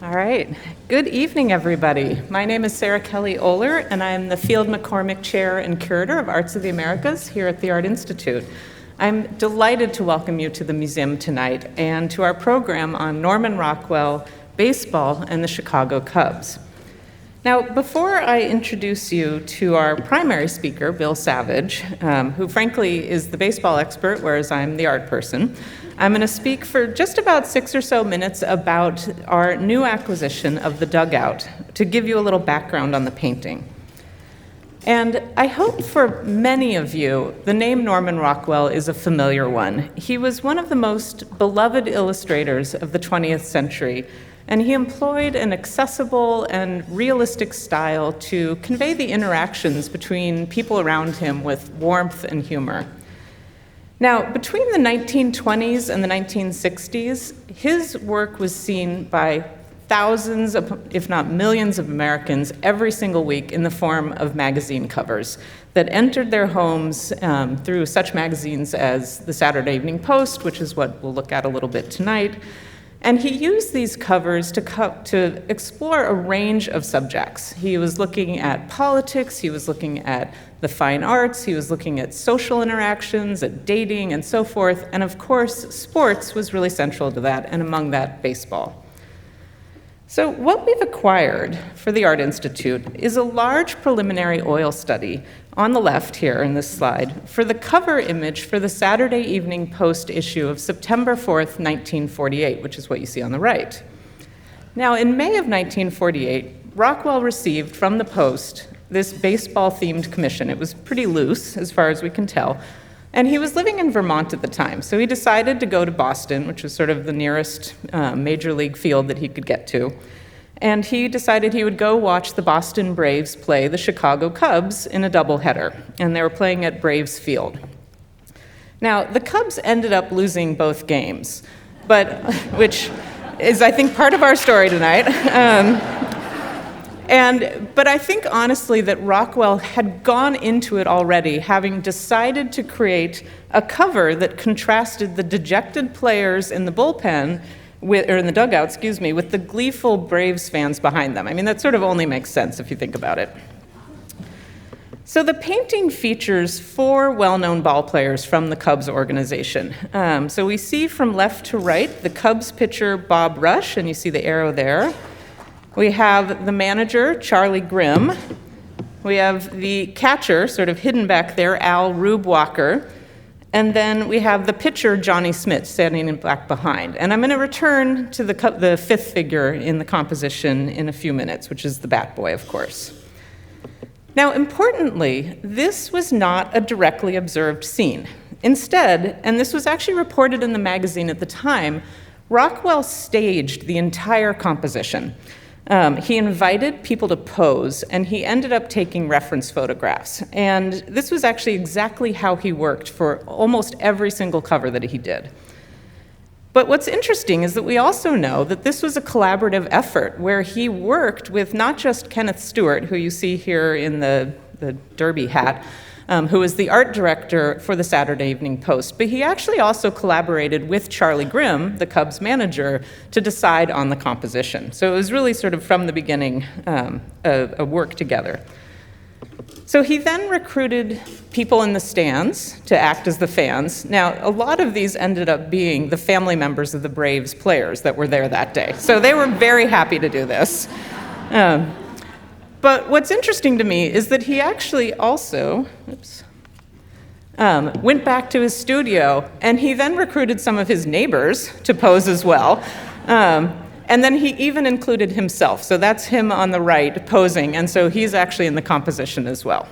All right. Good evening, everybody. My name is Sarah Kelly Oler, and I'm the Field McCormick Chair and Curator of Arts of the Americas here at the Art Institute. I'm delighted to welcome you to the museum tonight and to our program on Norman Rockwell, baseball, and the Chicago Cubs. Now, before I introduce you to our primary speaker, Bill Savage, who frankly is the baseball expert, whereas I'm the art person, I'm going to speak for just about 6 or so minutes about our new acquisition of the Dugout to give you a little background on the painting. And I hope for many of you, the name Norman Rockwell is a familiar one. He was one of the most beloved illustrators of the 20th century, and he employed an accessible and realistic style to convey the interactions between people around him with warmth and humor. Now, between the 1920s and the 1960s, his work was seen by thousands, if not millions of Americans every single week in the form of magazine covers that entered their homes through such magazines as the Saturday Evening Post, which is what we'll look at a little bit tonight. And he used these covers to explore a range of subjects. He was looking at politics, he was looking at the fine arts, he was looking at social interactions, at dating, and so forth. And of course, sports was really central to that, and among that, baseball. So what we've acquired for the Art Institute is a large preliminary oil study on the left here in this slide for the cover image for the Saturday Evening Post issue of September 4th, 1948, which is what you see on the right. Now, in May of 1948, Rockwell received from the Post this baseball-themed commission. It was pretty loose, as far as we can tell, and he was living in Vermont at the time, so he decided to go to Boston, which was sort of the nearest major league field that he could get to. And he decided he would go watch the Boston Braves play the Chicago Cubs in a doubleheader, and they were playing at Braves Field. Now, the Cubs ended up losing both games, which is, I think, part of our story tonight. But I think, honestly, that Rockwell had gone into it already, having decided to create a cover that contrasted the dejected players in the bullpen, in the dugout, with the gleeful Braves fans behind them. I mean, that sort of only makes sense if you think about it. So the painting features 4 well-known ball players from the Cubs organization. So we see from left to right the Cubs pitcher, Bob Rush, and you see the arrow there. We have the manager, Charlie Grimm. We have the catcher, sort of hidden back there, Al Rube Walker. And then we have the pitcher, Johnny Smith, standing in black behind. And I'm going to return to the 5th figure in the composition in a few minutes, which is the Bat Boy, of course. Now, importantly, this was not a directly observed scene. Instead, and this was actually reported in the magazine at the time, Rockwell staged the entire composition. He invited people to pose, and he ended up taking reference photographs. And this was actually exactly how he worked for almost every single cover that he did. But what's interesting is that we also know that this was a collaborative effort where he worked with not just Kenneth Stewart, who you see here in the derby hat, who was the art director for the Saturday Evening Post, but he actually also collaborated with Charlie Grimm, the Cubs manager, to decide on the composition. So it was really sort of from the beginning a work together. So he then recruited people in the stands to act as the fans. Now, a lot of these ended up being the family members of the Braves players that were there that day. So they were very happy to do this. But what's interesting to me is that he actually also went back to his studio, and he then recruited some of his neighbors to pose as well. And then he even included himself. So that's him on the right posing, and so he's actually in the composition as well.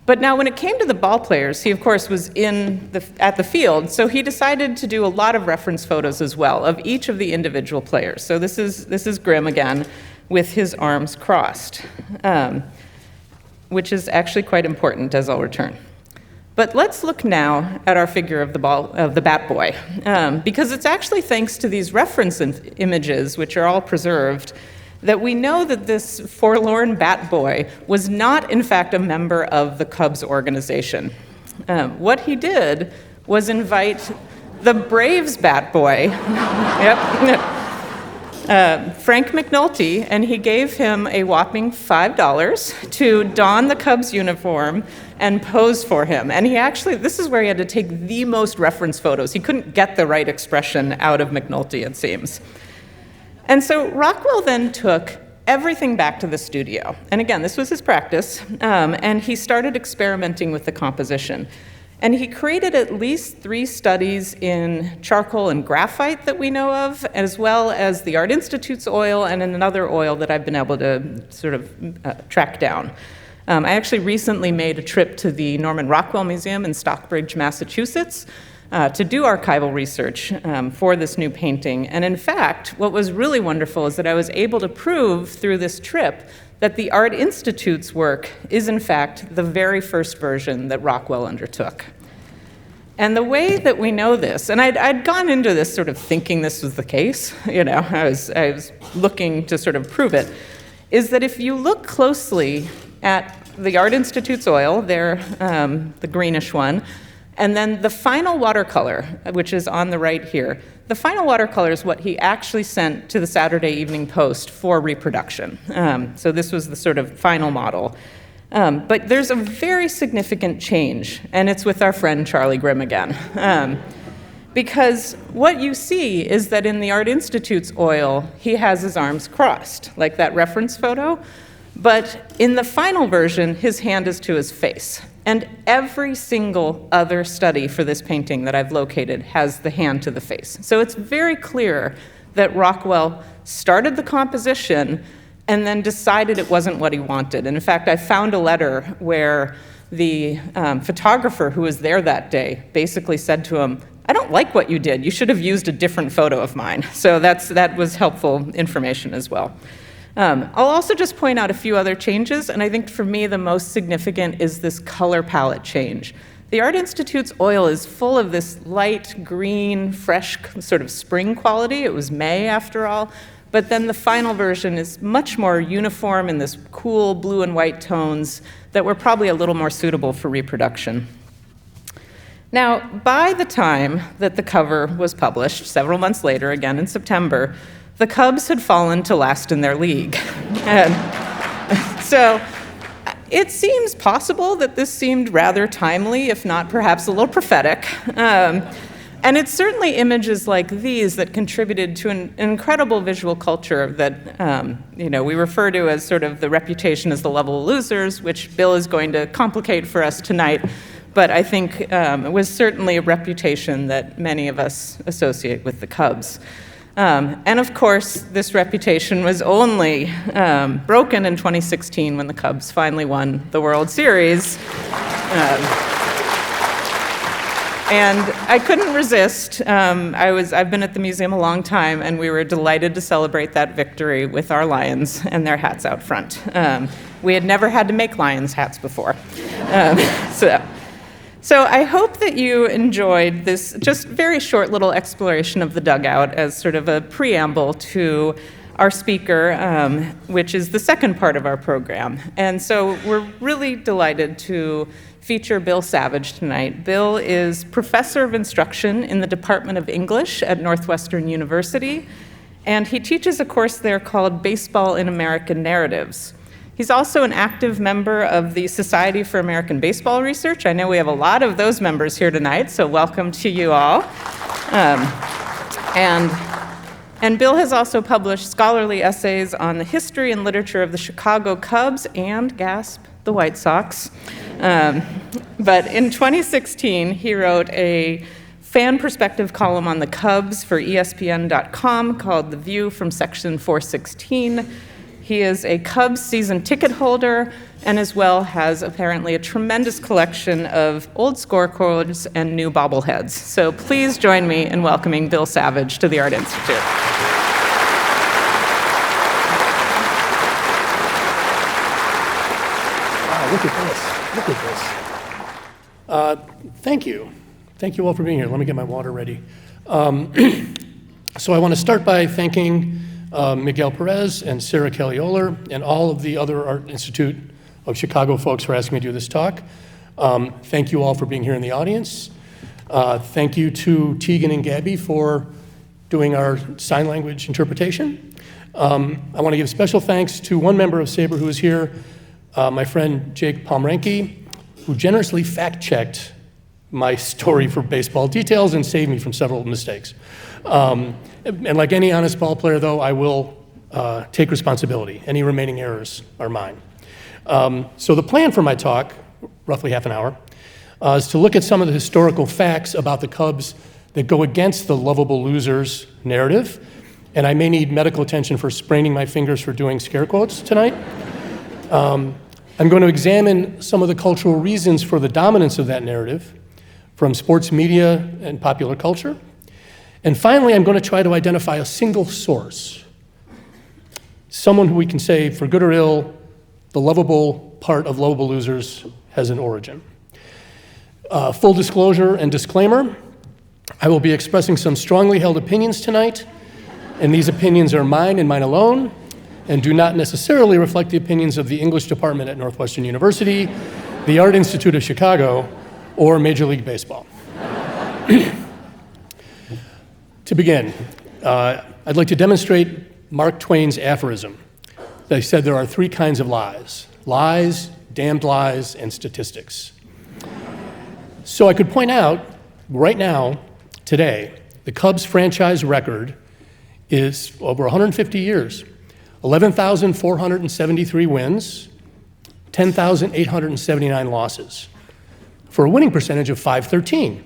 But now when it came to the ball players, he of course was at the field, so he decided to do a lot of reference photos as well of each of the individual players. So this is Grimm again, with his arms crossed, which is actually quite important, as I'll return. But let's look now at our figure of the Bat Boy, because it's actually thanks to these reference images, which are all preserved, that we know that this forlorn Bat Boy was not, in fact, a member of the Cubs organization. What he did was invite the Braves Bat Boy. Yep. Frank McNulty, and he gave him a whopping $5 to don the Cubs uniform and pose for him. And he actually, this is where he had to take the most reference photos. He couldn't get the right expression out of McNulty, it seems. And so Rockwell then took everything back to the studio. And again, this was his practice, and he started experimenting with the composition. And he created at least 3 studies in charcoal and graphite that we know of, as well as the Art Institute's oil and another oil that I've been able to sort of track down. I actually recently made a trip to the Norman Rockwell Museum in Stockbridge, Massachusetts, to do archival research for this new painting. And in fact, what was really wonderful is that I was able to prove through this trip that the Art Institute's work is in fact the very first version that Rockwell undertook. And the way that we know this, and I'd gone into this sort of thinking this was the case, I was looking to sort of prove it, is that if you look closely at the Art Institute's oil, there, the greenish one, and then the final watercolor, which is on the right here, the final watercolor is what he actually sent to the Saturday Evening Post for reproduction. So this was the sort of final model. But there's a very significant change, and it's with our friend Charlie Grimm again. Because what you see is that in the Art Institute's oil, he has his arms crossed, like that reference photo. But in the final version, his hand is to his face. And every single other study for this painting that I've located has the hand to the face. So it's very clear that Rockwell started the composition and then decided it wasn't what he wanted. And in fact, I found a letter where the photographer who was there that day basically said to him, "I don't like what you did. You should have used a different photo of mine." So that was helpful information as well. I'll also just point out a few other changes, and I think for me the most significant is this color palette change. The Art Institute's oil is full of this light green, fresh sort of spring quality. It was May after all, but then the final version is much more uniform in this cool blue and white tones that were probably a little more suitable for reproduction. Now, by the time that the cover was published, several months later, again in September, the Cubs had fallen to last in their league. And so it seems possible that this seemed rather timely, if not perhaps a little prophetic. And it's certainly images like these that contributed to an incredible visual culture that we refer to as sort of the reputation as the Loveable losers, which Bill is going to complicate for us tonight. But I think it was certainly a reputation that many of us associate with the Cubs. And of course, this reputation was only broken in 2016 when the Cubs finally won the World Series. And I couldn't resist. I've been at the museum a long time, and we were delighted to celebrate that victory with our lions and their hats out front. We had never had to make lions hats before. So I hope that you enjoyed this just very short little exploration of the Dugout as sort of a preamble to our speaker, which is the second part of our program. And so we're really delighted to feature Bill Savage tonight. Bill is professor of instruction in the Department of English at Northwestern University, and he teaches a course there called Baseball in American Narratives. He's also an active member of the Society for American Baseball Research. I know we have a lot of those members here tonight, so welcome to you all. And Bill has also published scholarly essays on the history and literature of the Chicago Cubs and, gasp, the White Sox. But in 2016, he wrote a fan perspective column on the Cubs for ESPN.com called The View from Section 416. He is a Cubs season ticket holder and as well has apparently a tremendous collection of old scorecards and new bobbleheads. So please join me in welcoming Bill Savage to the Art Institute. Wow, look at this. Thank you. Thank you all for being here. Let me get my water ready. So I want to start by thanking Miguel Perez and Sarah Kelly-Oler and all of the other Art Institute of Chicago folks for asking me to do this talk. Thank you all for being here in the audience. Thank you to Tegan and Gabby for doing our sign language interpretation. I want to give special thanks to one member of SABRE who is here, my friend Jake Pomranke, who generously fact-checked my story for baseball details and saved me from several mistakes. And like any honest ball player, though, I will take responsibility. Any remaining errors are mine. So the plan for my talk, roughly half an hour, is to look at some of the historical facts about the Cubs that go against the lovable losers narrative. And I may need medical attention for spraining my fingers for doing scare quotes tonight. I'm going to examine some of the cultural reasons for the dominance of that narrative from sports media and popular culture. And finally, I'm going to try to identify a single source, someone who we can say, for good or ill, the lovable part of lovable losers has an origin. Full disclosure and disclaimer, I will be expressing some strongly held opinions tonight, and these opinions are mine and mine alone, and do not necessarily reflect the opinions of the English department at Northwestern University, the Art Institute of Chicago, or Major League Baseball. To begin, I'd like to demonstrate Mark Twain's aphorism. They said there are three kinds of lies: lies, damned lies, and statistics. So I could point out right now, today, the Cubs franchise record is over 150 years. 11,473 wins, 10,879 losses, for a winning percentage of .513.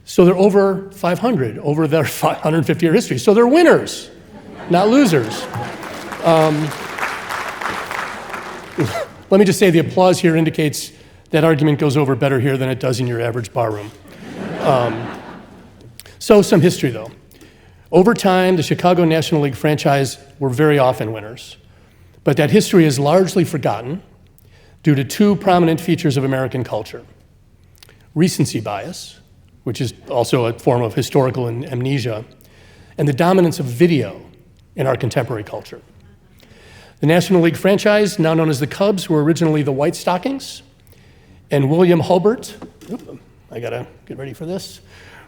So they're over 500 over their 150-year history. So they're winners, not losers. Let me just say the applause here indicates that argument goes over better here than it does in your average barroom. So some history, though. Over time, the Chicago National League franchise were very often winners, but that history is largely forgotten due to two prominent features of American culture: recency bias, which is also a form of historical amnesia, and the dominance of video in our contemporary culture. The National League franchise, now known as the Cubs, were originally the White Stockings, and William Hulbert, I gotta get ready for this.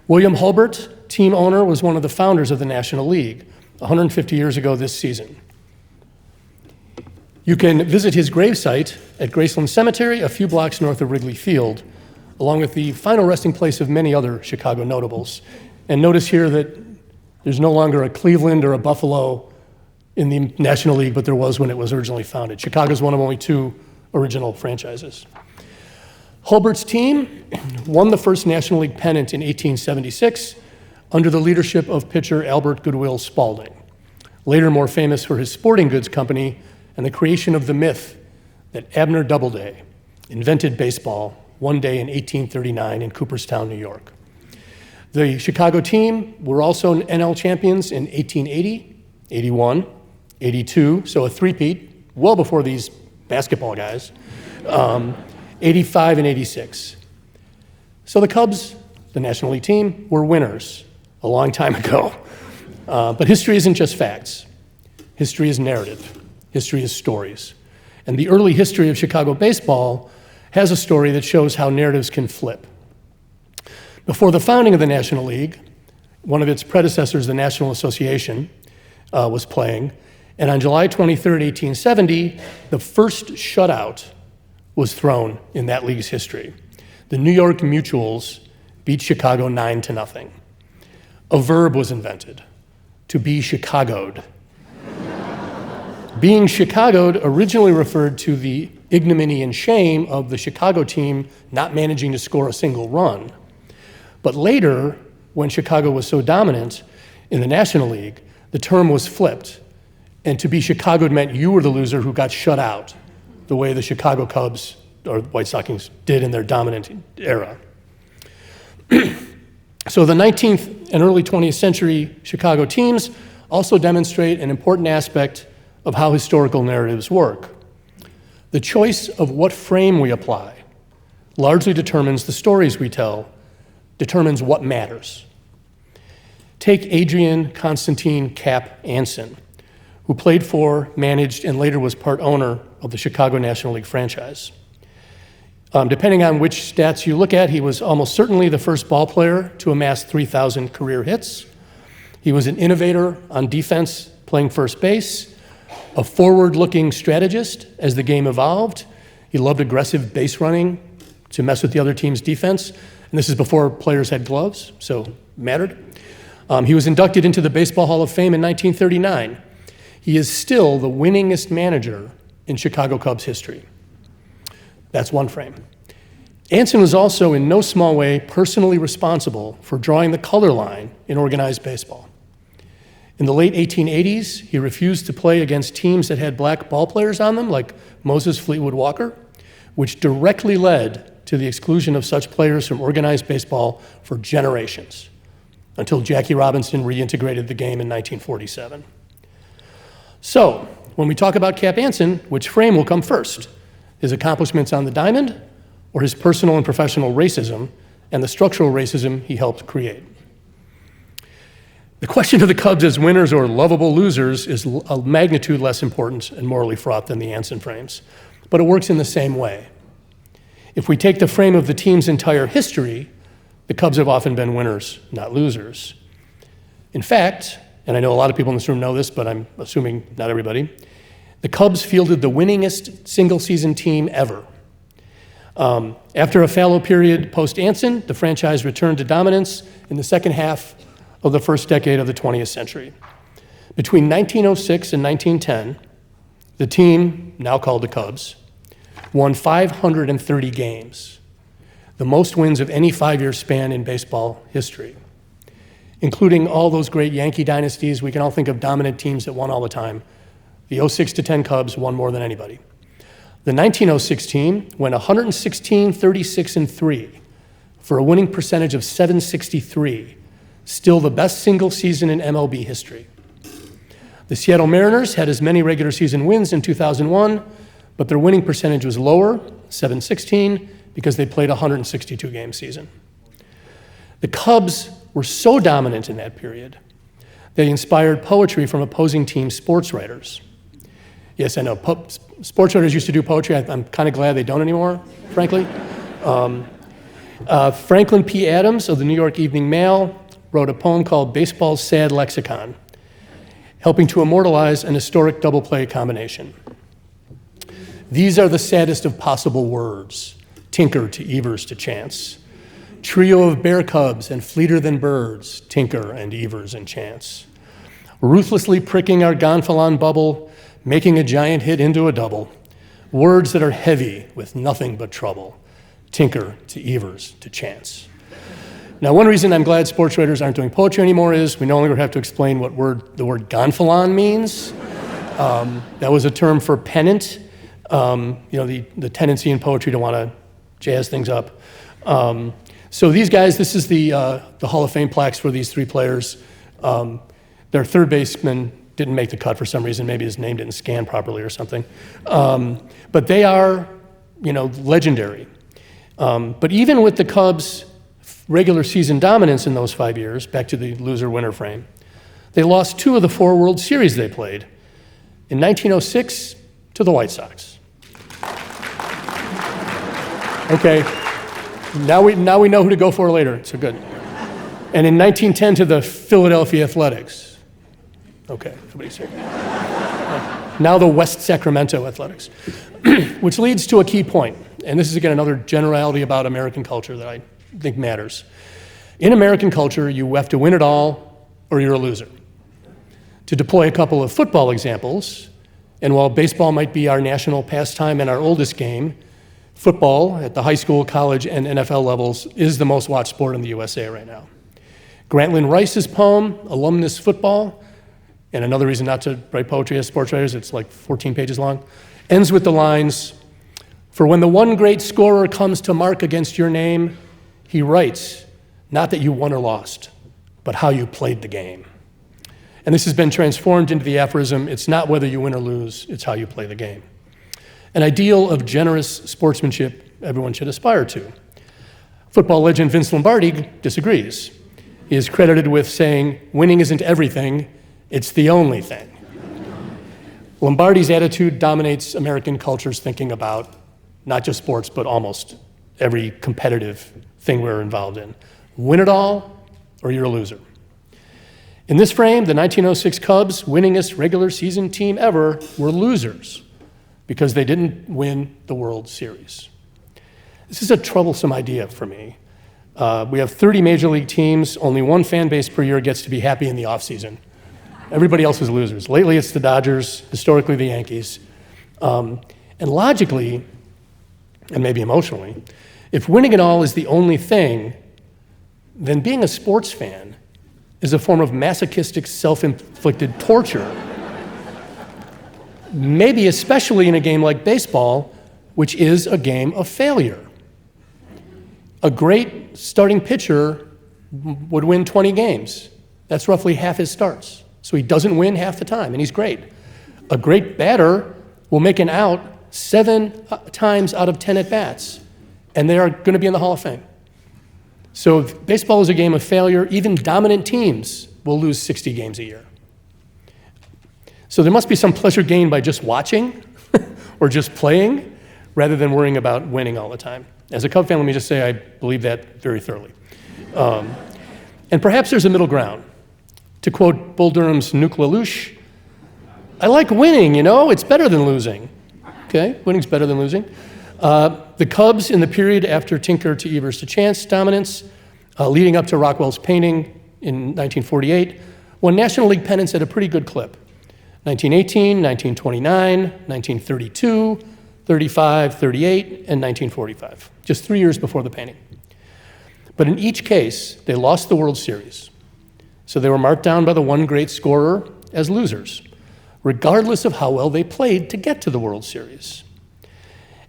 William Hulbert, team owner, was one of the founders of the National League 150 years ago this season. You can visit his gravesite at Graceland Cemetery, a few blocks north of Wrigley Field, along with the final resting place of many other Chicago notables. And notice here that there's no longer a Cleveland or a Buffalo in the National League, but there was when it was originally founded. Chicago's one of only two original franchises. Hulbert's team won the first National League pennant in 1876 under the leadership of pitcher Albert Goodwill Spaulding, later more famous for his sporting goods company and the creation of the myth that Abner Doubleday invented baseball one day in 1839 in Cooperstown, New York. The Chicago team were also NL champions in 1880, 81, 82, so a three-peat, well before these basketball guys, 85 and 86. So the Cubs, the National League team, were winners a long time ago. But history isn't just facts. History is narrative. History is stories. And the early history of Chicago baseball has a story that shows how narratives can flip. Before the founding of the National League, one of its predecessors, the National Association, was playing. And on July 23rd, 1870, the first shutout was thrown in that league's history. The New York Mutuals beat Chicago 9-0. A verb was invented: to be Chicagoed. Being Chicagoed originally referred to the ignominy and shame of the Chicago team not managing to score a single run. But later, when Chicago was so dominant in the National League, the term was flipped. And to be Chicagoed meant you were the loser who got shut out, the way the Chicago Cubs or White Stockings did in their dominant era. So the 19th and early 20th century Chicago teams also demonstrate an important aspect of how historical narratives work. The choice of what frame we apply largely determines the stories we tell, determines what matters. Take Adrian Constantine Cap Anson, who played for, managed, and later was part owner of the Chicago National League franchise. Depending on which stats you look at, he was almost certainly the first ball player to amass 3,000 career hits. He was an innovator on defense, playing first base, a forward-looking strategist as the game evolved. He loved aggressive base running to mess with the other team's defense. And this is before players had gloves, so it mattered. He was inducted into the Baseball Hall of Fame in 1939. He is still the winningest manager in Chicago Cubs history. That's one frame. Anson was also in no small way personally responsible for drawing the color line in organized baseball. In the late 1880s, he refused to play against teams that had black ball players on them, like Moses Fleetwood Walker, which directly led to the exclusion of such players from organized baseball for generations, until Jackie Robinson reintegrated the game in 1947. So, when we talk about Cap Anson, which frame will come first? His accomplishments on the diamond, or his personal and professional racism and the structural racism he helped create? The question of the Cubs as winners or lovable losers is a magnitude less important and morally fraught than the Anson frames, but it works in the same way. If we take the frame of the team's entire history, the Cubs have often been winners, not losers. In fact, and I know a lot of people in this room know this, but I'm assuming not everybody, the Cubs fielded the winningest single-season team ever. After a fallow period post-Anson, the franchise returned to dominance in the second half of the first decade of the 20th century. Between 1906 and 1910, the team, now called the Cubs, won 530 games, the most wins of any five-year span in baseball history, including all those great Yankee dynasties. We can all think of dominant teams that won all the time. The 06 to 10 Cubs won more than anybody. The 1906 team went 116, 36, and 3 for a winning percentage of 763, still the best single season in MLB history. The Seattle Mariners had as many regular season wins in 2001, but their winning percentage was lower, 716, because they played a 162-game season. The Cubs were so dominant in that period, they inspired poetry from opposing team sports writers. Yes, I know, sports writers used to do poetry. I'm kind of glad they don't anymore, frankly. Franklin P. Adams of the New York Evening Mail wrote a poem called Baseball's Sad Lexicon, helping to immortalize an historic double play combination. These are the saddest of possible words, Tinker to Evers to Chance. Trio of bear cubs and fleeter than birds, Tinker and Evers and Chance. Ruthlessly pricking our gonfalon bubble, making a giant hit into a double. Words that are heavy with nothing but trouble, Tinker to Evers to Chance. Now, one reason I'm glad sports writers aren't doing poetry anymore is we no longer have to explain what the word gonfalon means. That was a term for pennant, the tendency in poetry to want to jazz things up. So these guys, this is the Hall of Fame plaques for these three players. Their third baseman didn't make the cut for some reason. Maybe his name didn't scan properly or something. But they are, legendary. But even with the Cubs' regular season dominance in those 5 years, back to the loser-winner frame, they lost 2 of the 4 World Series they played. In 1906, to the White Sox. Okay, now we know who to go for later, so good. And in 1910 to the Philadelphia Athletics. Okay, everybody's here. Now the West Sacramento Athletics. Which leads to a key point, and this is again another generality about American culture that I think matters. In American culture, you have to win it all or you're a loser. To deploy a couple of football examples, and while baseball might be our national pastime and our oldest game, football at the high school, college, and NFL levels is the most watched sport in the USA right now. Grantland Rice's poem, Alumnus Football, and another reason not to write poetry as sports writers, it's like 14 pages long, ends with the lines, "For when the one great scorer comes to mark against your name, he writes, not that you won or lost, but how you played the game." And this has been transformed into the aphorism, it's not whether you win or lose, it's how you play the game. An ideal of generous sportsmanship everyone should aspire to. Football legend Vince Lombardi disagrees. He is credited with saying, winning isn't everything, it's the only thing. Lombardi's attitude dominates American culture's thinking about not just sports, but almost every competitive thing we're involved in. Win it all, or you're a loser. In this frame, the 1906 Cubs, winningest regular season team ever, were losers because they didn't win the World Series. This is a troublesome idea for me. We have 30 major league teams. Only one fan base per year gets to be happy in the offseason. Everybody else is losers. Lately, it's the Dodgers, historically the Yankees. And logically, and maybe emotionally, if winning it all is the only thing, then being a sports fan is a form of masochistic, self-inflicted torture. Maybe especially in a game like baseball, which is a game of failure. A great starting pitcher would win 20 games. That's roughly half his starts. So he doesn't win half the time, and he's great. A great batter will make an out 7 times out of 10 at-bats, and they are going to be in the Hall of Fame. So if baseball is a game of failure, even dominant teams will lose 60 games a year. So there must be some pleasure gained by just watching or just playing rather than worrying about winning all the time. As a Cub fan, let me just say I believe that very thoroughly. And perhaps there's a middle ground. To quote Bull Durham's Nuke LaLoosh, I like winning, it's better than losing. Okay, winning's better than losing. The Cubs in the period after Tinker to Evers to Chance dominance, leading up to Rockwell's painting in 1948, won National League pennants at a pretty good clip. 1918, 1929, 1932, 35, 38, and 1945, just 3 years before the painting. But in each case, they lost the World Series. So they were marked down by the one great scorer as losers, regardless of how well they played to get to the World Series.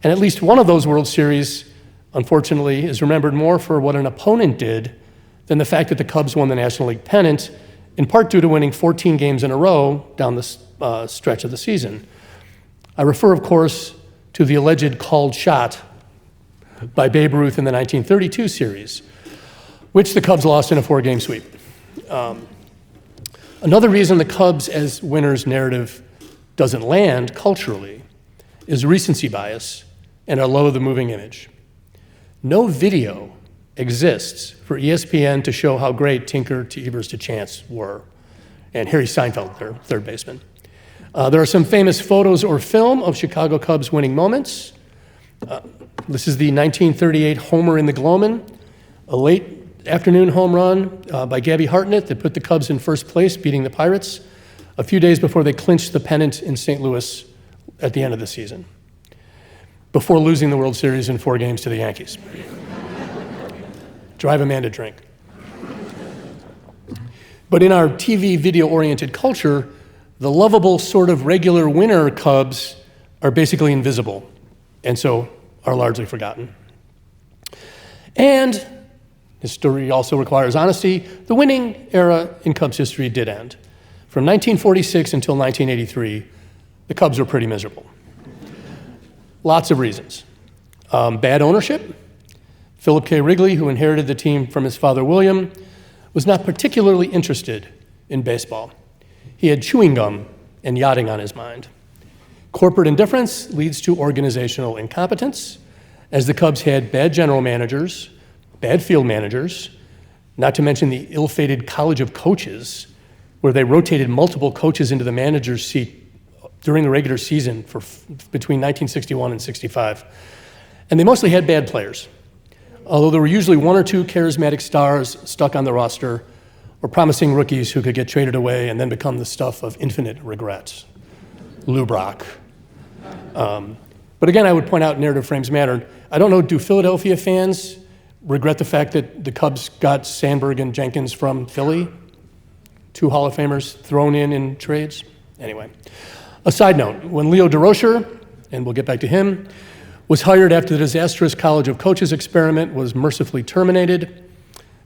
And at least one of those World Series, unfortunately, is remembered more for what an opponent did than the fact that the Cubs won the National League pennant, in part due to winning 14 games in a row down the stretch of the season. I refer, of course, to the alleged called shot by Babe Ruth in the 1932 series, which the Cubs lost in a 4-game sweep. Another reason the Cubs as winners narrative doesn't land culturally is recency bias and our love of the moving image. No video exists for ESPN to show how great Tinker to Evers to Chance were, and Harry Seinfeld, their third baseman. There are some famous photos or film of Chicago Cubs winning moments. This is the 1938 homer in the Gloman, a late afternoon home run by Gabby Hartnett that put the Cubs in first place, beating the Pirates, a few days before they clinched the pennant in St. Louis at the end of the season, before losing the World Series in 4 games to the Yankees. Drive a man to drink. But in our TV video-oriented culture, the lovable sort of regular winner Cubs are basically invisible, and so are largely forgotten. And history also requires honesty. The winning era in Cubs history did end. From 1946 until 1983, the Cubs were pretty miserable. Lots of reasons. Bad ownership. Philip K. Wrigley, who inherited the team from his father William, was not particularly interested in baseball. He had chewing gum and yachting on his mind. Corporate indifference leads to organizational incompetence, as the Cubs had bad general managers, bad field managers, not to mention the ill-fated College of Coaches, where they rotated multiple coaches into the manager's seat during the regular season for between 1961 and 65. And they mostly had bad players, although there were usually 1 or 2 charismatic stars stuck on the roster or promising rookies who could get traded away and then become the stuff of infinite regret. Lou Brock. But again, I would point out narrative frames matter. I don't know, do Philadelphia fans regret the fact that the Cubs got Sandberg and Jenkins from Philly? 2 Hall of Famers thrown in trades? Anyway. A side note, when Leo DeRocher, and we'll get back to him, was hired after the disastrous College of Coaches experiment was mercifully terminated,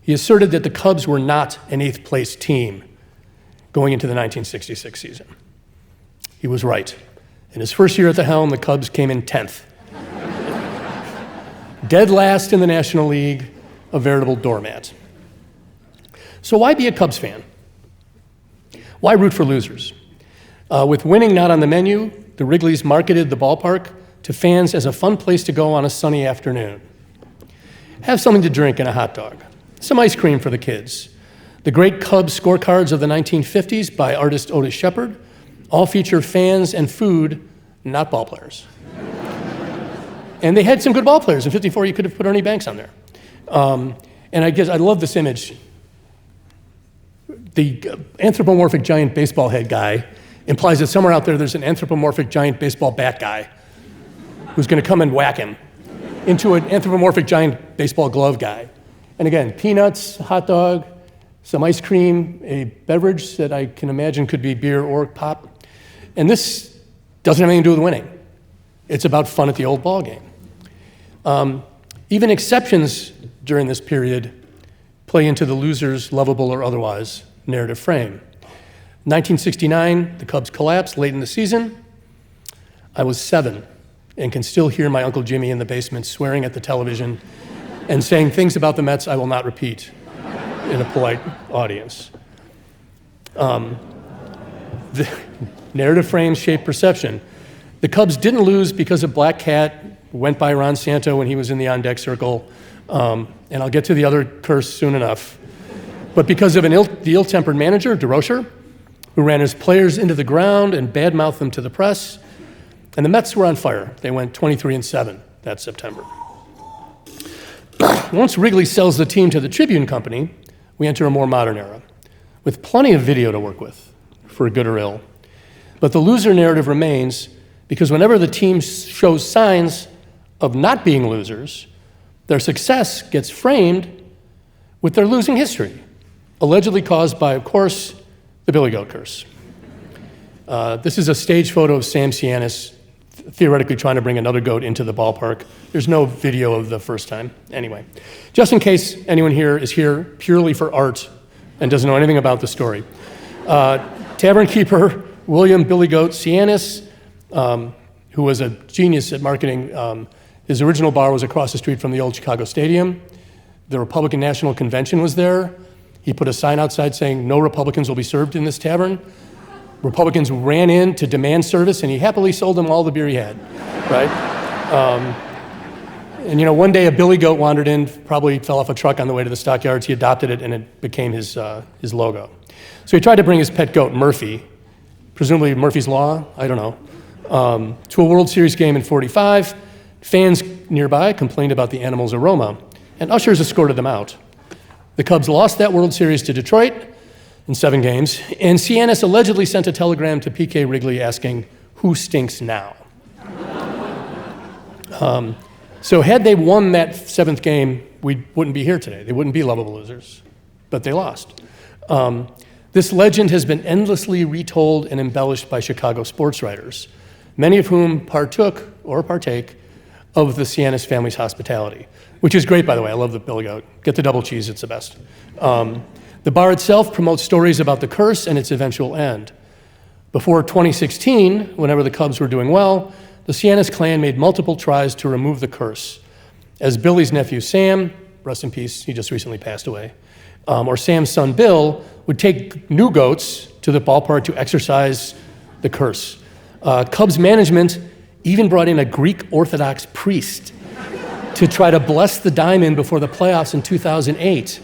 he asserted that the Cubs were not an 8th place team going into the 1966 season. He was right. In his first year at the helm, the Cubs came in 10th. Dead last in the National League, a veritable doormat. So why be a Cubs fan? Why root for losers? With winning not on the menu, the Wrigleys marketed the ballpark to fans as a fun place to go on a sunny afternoon. Have something to drink and a hot dog, some ice cream for the kids. The great Cubs scorecards of the 1950s by artist Otis Shepard all feature fans and food, not ball players. And they had some good ball players. In '54, you could have put Ernie Banks on there. And I guess I love this image. The anthropomorphic giant baseball head guy implies that somewhere out there's an anthropomorphic giant baseball bat guy who's going to come and whack him into an anthropomorphic giant baseball glove guy. And again, peanuts, hot dog, some ice cream, a beverage that I can imagine could be beer or pop. And this doesn't have anything to do with winning. It's about fun at the old ball game. Even exceptions during this period play into the loser's lovable or otherwise narrative frame. 1969, the Cubs collapsed late in the season. I was 7 and can still hear my Uncle Jimmy in the basement swearing at the television and saying things about the Mets I will not repeat in a polite audience. The narrative frames shape perception. The Cubs didn't lose because a black cat went by Ron Santo when he was in the on-deck circle, and I'll get to the other curse soon enough, but because of the ill-tempered manager, DeRocher, who ran his players into the ground and badmouthed them to the press. And the Mets were on fire. They went 23-7 that September. Once Wrigley sells the team to the Tribune Company, we enter a more modern era, with plenty of video to work with, for good or ill. But the loser narrative remains because whenever the team shows signs of not being losers, their success gets framed with their losing history, allegedly caused by, of course, the Billy Goat curse. This is a stage photo of Sam Cianis theoretically trying to bring another goat into the ballpark. There's no video of the first time. Anyway, just in case anyone here is here purely for art and doesn't know anything about the story. Tavern keeper William Billy Goat Cianis, who was a genius at marketing, his original bar was across the street from the old Chicago Stadium. The Republican National Convention was there. He put a sign outside saying, "No Republicans will be served in this tavern." Republicans ran in to demand service, and he happily sold them all the beer he had, right? And one day a Billy Goat wandered in, probably fell off a truck on the way to the stockyards. He adopted it, and it became his logo. So he tried to bring his pet goat, Murphy, presumably Murphy's Law, I don't know, to a World Series game in '45. Fans nearby complained about the animal's aroma, and ushers escorted them out. The Cubs lost that World Series to Detroit in 7 games, and Cianis allegedly sent a telegram to P.K. Wrigley asking, "Who stinks now?" So had they won that 7th game, we wouldn't be here today. They wouldn't be lovable losers, but they lost. This legend has been endlessly retold and embellished by Chicago sports writers, many of whom partook or partake of the Cianis family's hospitality, which is great, by the way. I love the Billy Goat. Get the double cheese, it's the best. The bar itself promotes stories about the curse and its eventual end. Before 2016, whenever the Cubs were doing well, the Cianis clan made multiple tries to remove the curse, as Billy's nephew Sam, rest in peace, he just recently passed away, or Sam's son Bill, would take new goats to the ballpark to exorcise the curse. Cubs management even brought in a Greek Orthodox priest to try to bless the diamond before the playoffs in 2008,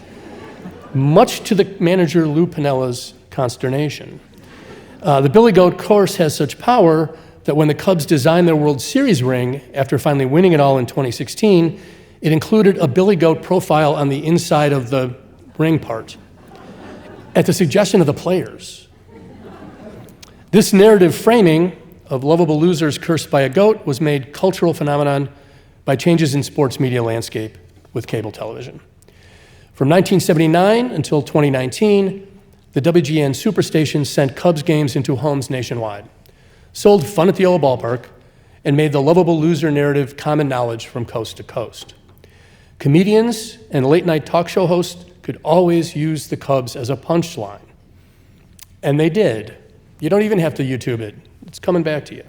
much to the manager Lou Pinella's consternation. The Billy Goat curse has such power that when the Cubs designed their World Series ring, after finally winning it all in 2016, it included a Billy Goat profile on the inside of the ring part, at the suggestion of the players. This narrative framing of lovable losers cursed by a goat was made cultural phenomenon by changes in sports media landscape with cable television. From 1979 until 2019, the WGN Superstation sent Cubs games into homes nationwide, sold fun at the old ballpark, and made the lovable loser narrative common knowledge from coast to coast. Comedians and late-night talk show hosts could always use the Cubs as a punchline. And they did. You don't even have to YouTube it. It's coming back to you.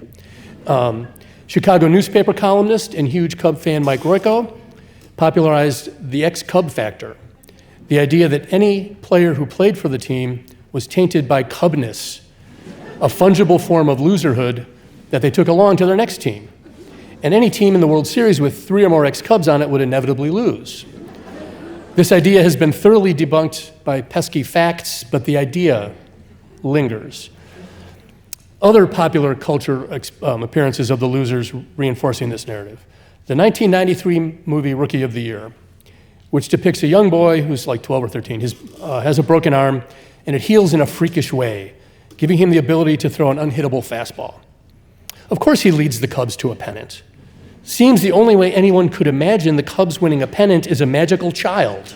Chicago newspaper columnist and huge Cub fan Mike Royko popularized the ex-Cub factor, the idea that any player who played for the team was tainted by Cubness, a fungible form of loserhood that they took along to their next team. And any team in the World Series with 3 or more ex-Cubs on it would inevitably lose. This idea has been thoroughly debunked by pesky facts, but the idea lingers. Other popular culture appearances of the losers reinforcing this narrative. The 1993 movie Rookie of the Year, which depicts a young boy who's like 12 or 13, has a broken arm, and it heals in a freakish way, giving him the ability to throw an unhittable fastball. Of course he leads the Cubs to a pennant. Seems the only way anyone could imagine the Cubs winning a pennant is a magical child.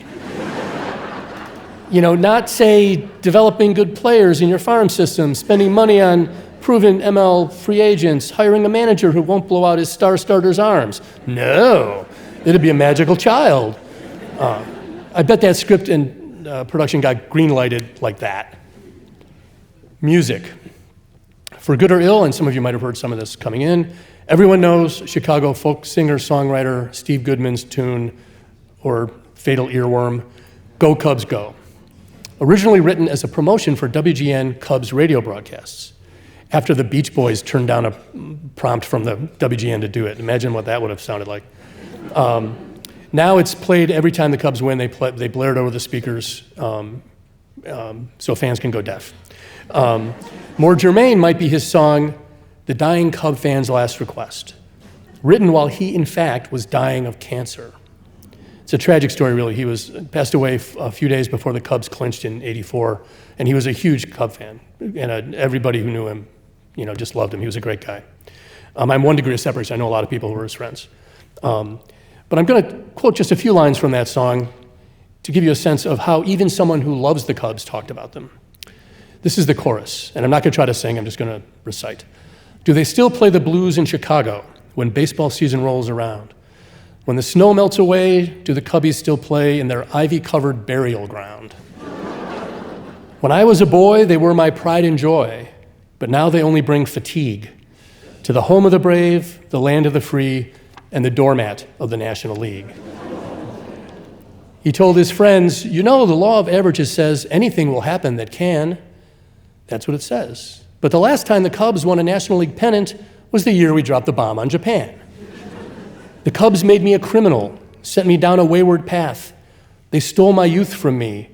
Not, say, developing good players in your farm system, spending money on proven ML free agents, hiring a manager who won't blow out his star starter's arms. No, it'd be a magical child. I bet that script and production got green-lighted like that. Music. For good or ill, and some of you might have heard some of this coming in, everyone knows Chicago folk singer-songwriter Steve Goodman's tune, or fatal earworm, Go Cubs Go. Originally written as a promotion for WGN Cubs radio broadcasts, after the Beach Boys turned down a prompt from the WGN to do it. Imagine what that would have sounded like. Now it's played every time the Cubs win. They blare it over the speakers so fans can go deaf. More germane might be his song, The Dying Cub Fan's Last Request, written while he, in fact, was dying of cancer. It's a tragic story, really. He passed away a few days before the Cubs clinched in ¡84, and he was a huge Cub fan, and everybody who knew him, just loved him. He was a great guy. I'm 1 degree of separation. I know a lot of people who were his friends. But I'm going to quote just a few lines from that song to give you a sense of how even someone who loves the Cubs talked about them. This is the chorus, and I'm not going to try to sing. I'm just going to recite. Do they still play the blues in Chicago when baseball season rolls around? When the snow melts away, do the Cubbies still play in their ivy-covered burial ground? When I was a boy, they were my pride and joy, but now they only bring fatigue to the home of the brave, the land of the free, and the doormat of the National League. He told his friends, the law of averages says anything will happen that can. That's what it says. But the last time the Cubs won a National League pennant was the year we dropped the bomb on Japan. The Cubs made me a criminal, sent me down a wayward path. They stole my youth from me.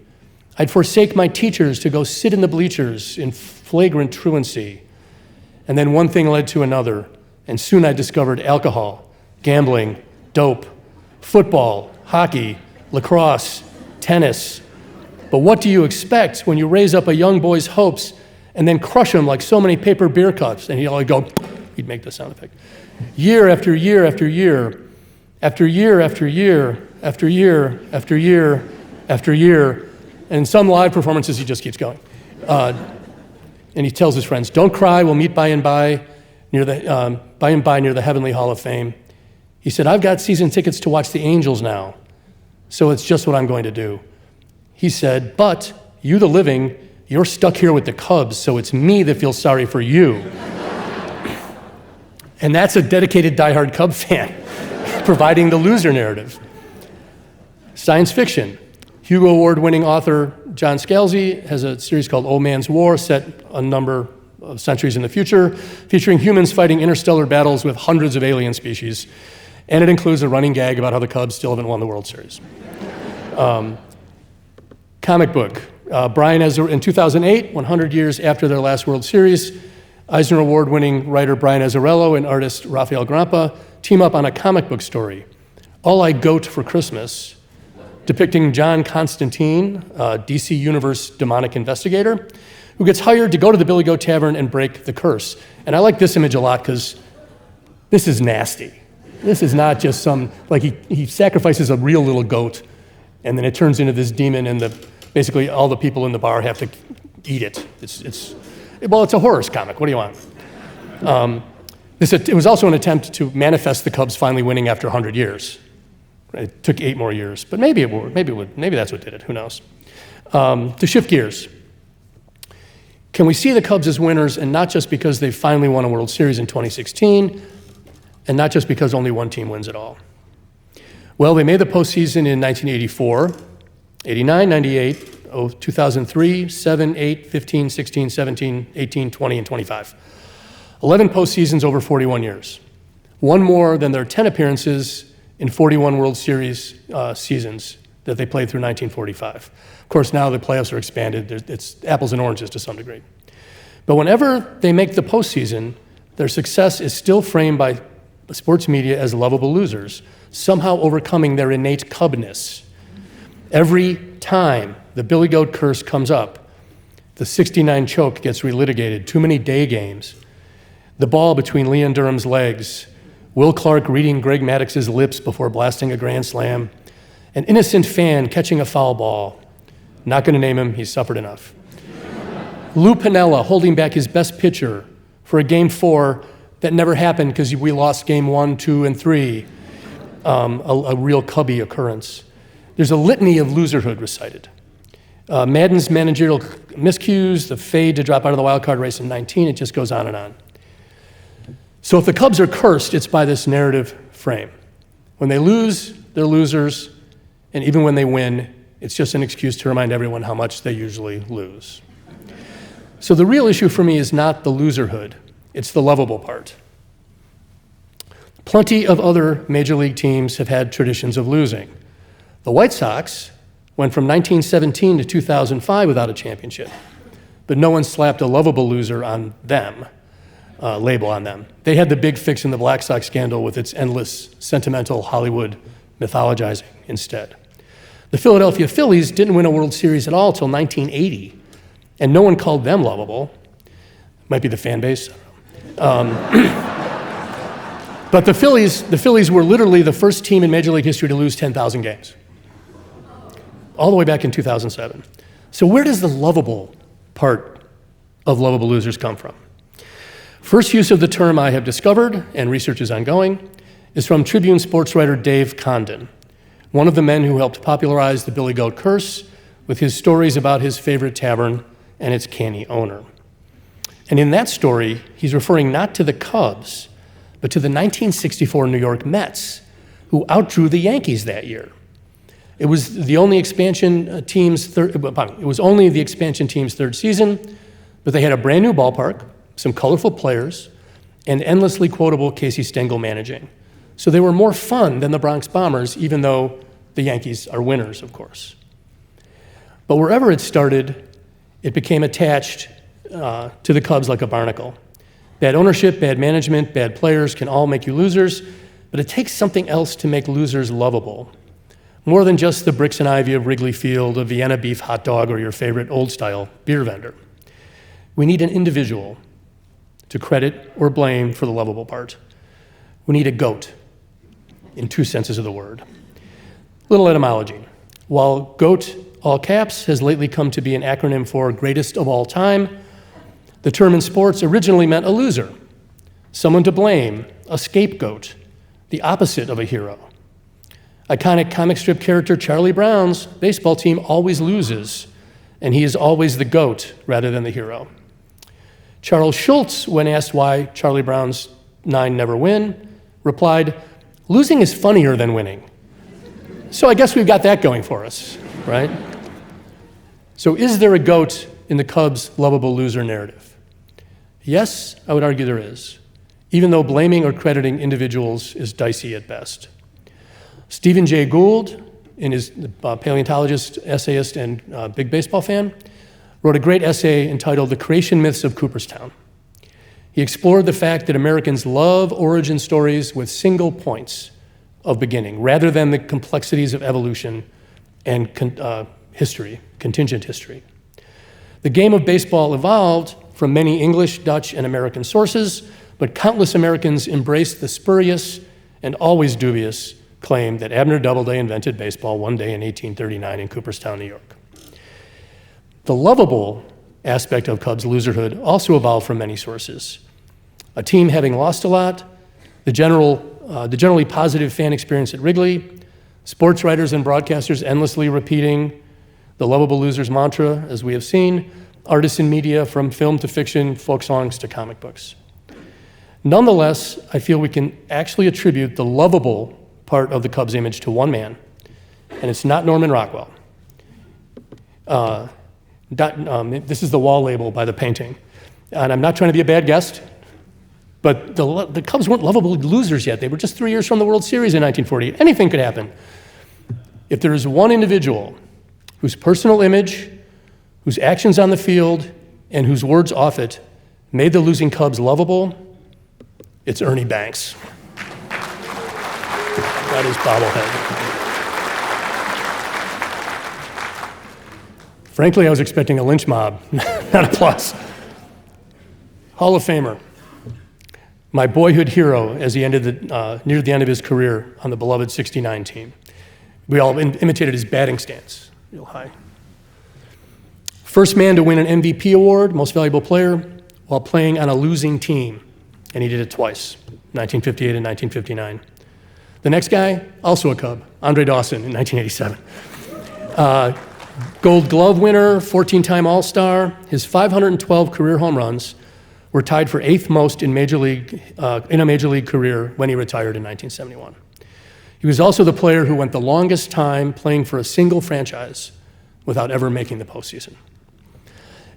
I'd forsake my teachers to go sit in the bleachers in flagrant truancy. And then one thing led to another, and soon I discovered alcohol, gambling, dope, football, hockey, lacrosse, tennis. But what do you expect when you raise up a young boy's hopes and then crush him like so many paper beer cups? And he'd make the sound effect. Year after year after year, after year after year, after year after year after year, and in some live performances he just keeps going. And he tells his friends, don't cry, we'll meet by and by near the Heavenly Hall of Fame. He said, I've got season tickets to watch the Angels now, so it's just what I'm going to do. He said, but you the living, you're stuck here with the Cubs, so it's me that feels sorry for you. And that's a dedicated diehard Cub fan, providing the loser narrative. Science fiction. Hugo Award-winning author John Scalzi has a series called Old Man's War, set a number of centuries in the future, featuring humans fighting interstellar battles with hundreds of alien species. And it includes a running gag about how the Cubs still haven't won the World Series. Comic book. Brian Azzarello, in 2008, 100 years after their last World Series, Eisner Award-winning writer Brian Azzarello and artist Rafael Grampa team up on a comic book story, All I Goat for Christmas, depicting John Constantine, a DC Universe demonic investigator, who gets hired to go to the Billy Goat Tavern and break the curse. And I like this image a lot because this is nasty. This is not just some, he sacrifices a real little goat, and then it turns into this demon, and basically all the people in the bar have to eat it. It's a horror comic. What do you want? It was also an attempt to manifest the Cubs finally winning after 100 years. It took 8 more years, but maybe that's what did it. Who knows? To shift gears, can we see the Cubs as winners, and not just because they finally won a World Series in 2016, and not just because only one team wins it all? Well, they made the postseason in 1984, 89, 98, 2003, 7, 8, 15, 16, 17, 18, 20, and 25. 11 postseasons over 41 years. One more than their 10 appearances in 41 World Series seasons that they played through 1945. Of course, now the playoffs are expanded. It's apples and oranges to some degree. But whenever they make the postseason, their success is still framed by sports media as lovable losers, somehow overcoming their innate cubness. Every time the Billy Goat curse comes up, the 69 choke gets relitigated, too many day games, the ball between Leon Durham's legs, Will Clark reading Greg Maddox's lips before blasting a grand slam, an innocent fan catching a foul ball. Not going to name him, he's suffered enough. Lou Piniella holding back his best pitcher for a Game 4 that never happened because we lost Game 1, 2, and 3, a real Cubby occurrence. There's a litany of loserhood recited. Madden's managerial miscues, the fade to drop out of the wild card race in 19, it just goes on and on. So if the Cubs are cursed, it's by this narrative frame. When they lose, they're losers, and even when they win, it's just an excuse to remind everyone how much they usually lose. So the real issue for me is not the loserhood, it's the lovable part. Plenty of other major league teams have had traditions of losing. The White Sox went from 1917 to 2005 without a championship, but no one slapped a lovable loser on them, label on them. They had the big fix in the Black Sox scandal with its endless sentimental Hollywood mythologizing instead. The Philadelphia Phillies didn't win a World Series at all until 1980, and no one called them lovable. Might be the fan base. But the Phillies were literally the first team in Major League history to lose 10,000 games, all the way back in 2007. So where does the lovable part of lovable losers come from? First use of the term I have discovered, and research is ongoing, is from Tribune sports writer Dave Condon, one of the men who helped popularize the Billy Goat curse with his stories about his favorite tavern and its canny owner. And in that story, he's referring not to the Cubs, but to the 1964 New York Mets, who outdrew the Yankees that year. It was the only expansion team's third season, but they had a brand new ballpark, some colorful players, and endlessly quotable Casey Stengel managing. So they were more fun than the Bronx Bombers, even though the Yankees are winners, of course. But wherever it started, it became attached to the Cubs like a barnacle. Bad ownership, bad management, bad players can all make you losers, but it takes something else to make losers lovable. More than just the bricks and ivy of Wrigley Field, a Vienna beef hot dog, or your favorite old-style beer vendor. We need an individual to credit or blame for the lovable part. We need a goat, in two senses of the word. Little etymology. While GOAT, all caps, has lately come to be an acronym for greatest of all time, the term in sports originally meant a loser, someone to blame, a scapegoat, the opposite of a hero. Iconic comic strip character Charlie Brown's baseball team always loses, and he is always the GOAT rather than the hero. Charles Schultz, when asked why Charlie Brown's 9 never win, replied, "Losing is funnier than winning." So I guess we've got that going for us, right? So is there a GOAT in the Cubs' lovable loser narrative? Yes, I would argue there is, even though blaming or crediting individuals is dicey at best. Stephen Jay Gould, in his paleontologist, essayist, and big baseball fan, wrote a great essay entitled The Creation Myths of Cooperstown. He explored the fact that Americans love origin stories with single points of beginning, rather than the complexities of evolution and contingent history. The game of baseball evolved from many English, Dutch, and American sources, but countless Americans embraced the spurious and always dubious claim that Abner Doubleday invented baseball one day in 1839 in Cooperstown, New York. The lovable aspect of Cubs' loserhood also evolved from many sources. A team having lost a lot, the generally positive fan experience at Wrigley, sports writers and broadcasters endlessly repeating the lovable losers mantra, as we have seen, artists in media from film to fiction, folk songs to comic books. Nonetheless, I feel we can actually attribute the lovable part of the Cubs image to one man, and it's not Norman Rockwell. This is the wall label by the painting. And I'm not trying to be a bad guest, but the Cubs weren't lovable losers yet. They were just 3 years from the World Series in 1948. Anything could happen. If there is one individual whose personal image, whose actions on the field, and whose words off it made the losing Cubs lovable, it's Ernie Banks. That is bobblehead. Frankly, I was expecting a lynch mob, not applause. Hall of Famer. My boyhood hero as he ended near the end of his career on the beloved '69 team. We all imitated his batting stance, real high. First man to win an MVP award, most valuable player, while playing on a losing team, and he did it twice, 1958 and 1959. The next guy, also a Cub, Andre Dawson in 1987. Gold Glove winner, 14-time All-Star. His 512 career home runs were tied for 8th most in a major league career when he retired in 1971. He was also the player who went the longest time playing for a single franchise without ever making the postseason.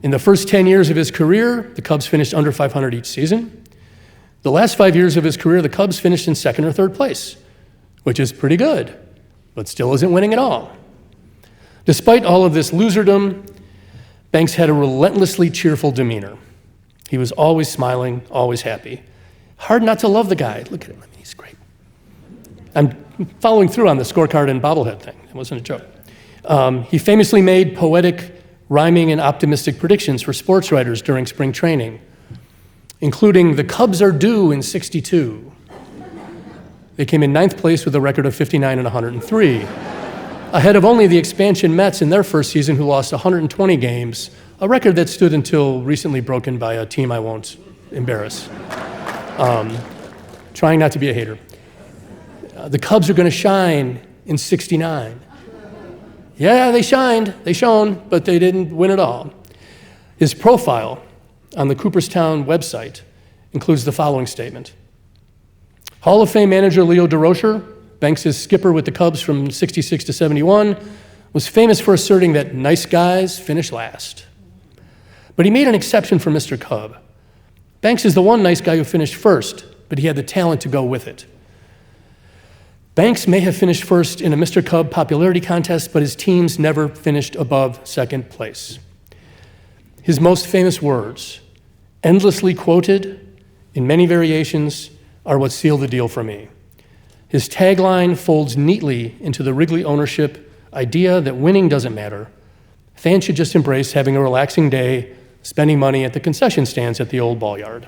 In the first 10 years of his career, the Cubs finished under 500 each season. The last 5 years of his career, the Cubs finished in second or third place, which is pretty good, but still isn't winning at all. Despite all of this loserdom, Banks had a relentlessly cheerful demeanor. He was always smiling, always happy. Hard not to love the guy. Look at him, I mean, he's great. I'm following through on the scorecard and bobblehead thing. It wasn't a joke. He famously made poetic, rhyming, and optimistic predictions for sports writers during spring training, including the Cubs are due in '62. They came in 9th place with a record of 59 and 103, ahead of only the expansion Mets in their first season, who lost 120 games, a record that stood until recently broken by a team I won't embarrass. Trying not to be a hater. The Cubs are going to shine in '69. Yeah, they shined, they shone, but they didn't win at all. His profile on the Cooperstown website includes the following statement. Hall of Fame manager Leo DeRocher, Banks' skipper with the Cubs from '66 to '71, was famous for asserting that nice guys finish last. But he made an exception for Mr. Cub. Banks is the one nice guy who finished first, but he had the talent to go with it. Banks may have finished first in a Mr. Cub popularity contest, but his teams never finished above second place. His most famous words, endlessly quoted in many variations, are what sealed the deal for me. His tagline folds neatly into the Wrigley ownership idea that winning doesn't matter. Fans should just embrace having a relaxing day, spending money at the concession stands at the old ball yard.